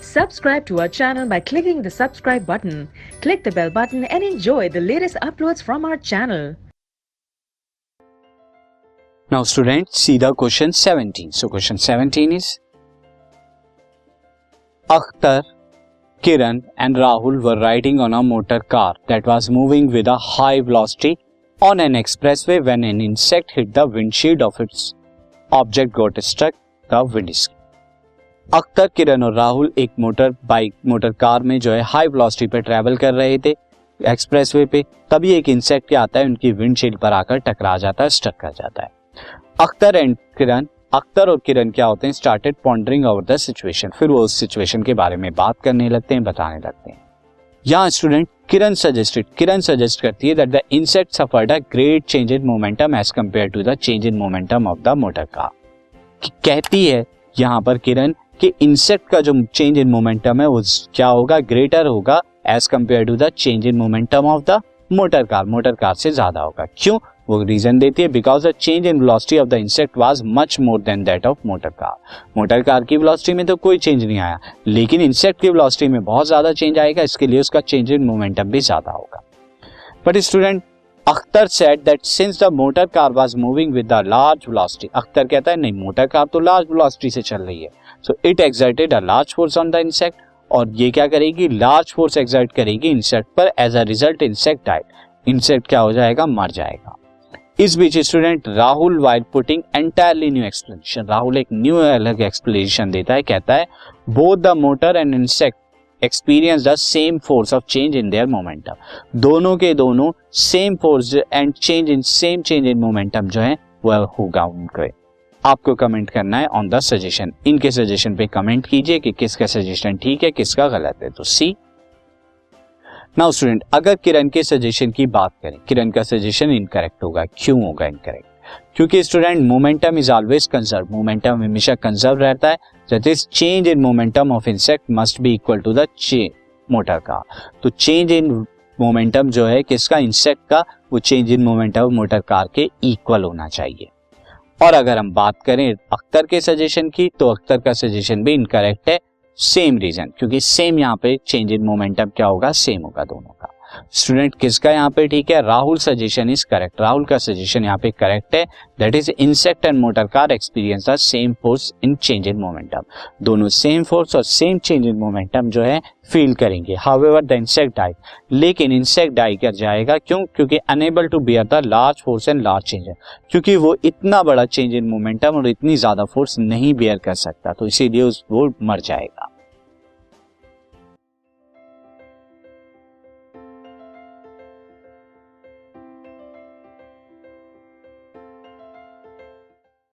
Subscribe to our channel by clicking the subscribe button. Click the bell button and enjoy the latest uploads from our channel. Now students, see the question 17. So question 17 is Akhtar, Kiran and Rahul were riding on a motor car that was moving with a high velocity on an expressway when an insect hit the windshield of its object got struck the windscreen. Akhtar, किरण और राहुल एक motor car में जो है high velocity पे travel कर रहे थे expressway पे, तभी एक इंसेक्ट क्या आता है उनकी विंडशील्ड पर आकर टकरा जाता है, स्टक कर जाता है। अख्तर और किरण क्या होते हैं, started pondering over the situation, फिर वो उस सिचुएशन के बारे में बात करने लगते हैं, बताने लगते हैं। यहाँ स्टूडेंट किरण सजेस्ट करती है that the insect suffered a great change in momentum as compare to the change in momentum of the motor car. कहती है यहाँ पर किरण कि इंसेक्ट का जो चेंज इन मोमेंटम है वो क्या होगा, ग्रेटर होगा as compare to the change in momentum of the motor car से ज्यादा होगा। क्यों, वो रीजन देती है, because the change in velocity of the insect was much more than that of motor car की वेलोसिटी में तो कोई चेंज नहीं आया, लेकिन इंसेक्ट की वेलोसिटी में बहुत ज्यादा चेंज आएगा, इसके लिए उसका चेंज इन मोमेंटम भी ज्यादा होगा। But student Akhtar said that since the motor car was moving with the large velocity, Akhtar कहता है नहीं, मोटर कार तो लार्ज वेलोसिटी से चल रही है, so it exerted a large force on the insect, और ये क्या करेगी, लार्ज फोर्स एक्सर्ट करेगी इंसेक्ट पर, as a result insect died, insect क्या हो जाएगा, मर जाएगा। इस बीच student Rahul while putting entirely new explanation, Rahul एक न्यू अलग एक्सप्लेनेशन देता है, कहता है both the motor and insect experience the same force of change in their momentum, दोनों के दोनों same force and change in momentum जो है वह होगा उनके। आपको कमेंट करना है ऑन द सजेशन, इनके सजेशन पे कमेंट कीजिए कि किसका सजेशन ठीक है किसका गलत है। तो सी नाउ स्टूडेंट, अगर किरण के सजेशन की बात करें, किरण का सजेशन इनकरेक्ट होगा। क्यों होगा इनकरेक्ट, क्योंकि student momentum is always conserve, momentum हमेशा कंजर्व रहता है, that is change in momentum of insect must be equal to the motor car. तो चेंज इन मोमेंटम जो है किसका, इंसेक्ट का, वो change in momentum motor car के इक्वल होना चाहिए। और अगर हम बात करें अख्तर के सजेशन की, तो अख्तर का सजेशन भी इनकरेक्ट है, सेम रीजन, क्योंकि सेम यहाँ पे चेंज इन मोमेंटम क्या होगा, सेम होगा दोनों का। स्टूडेंट किसका यहाँ पे ठीक है, Rahul suggestion is correct, Rahul का सजेशन यहाँ पे करेक्ट है, that is insect and motor car experience the same force in change in momentum, दोनों सेम फोर्स और सेम चेंज इन मोमेंटम जो है फील करेंगे। हाउएवर द इंसेक्ट डाई, लेकिन इंसेक्ट डाई कर जाएगा, क्यों, क्योंकि unable to bear the large force and large change, क्योंकि वो इतना बड़ा चेंज इन मोमेंटम और इतनी ज्यादा फोर्स नहीं बियर कर सकता, तो इसीलिए वो मर जाएगा।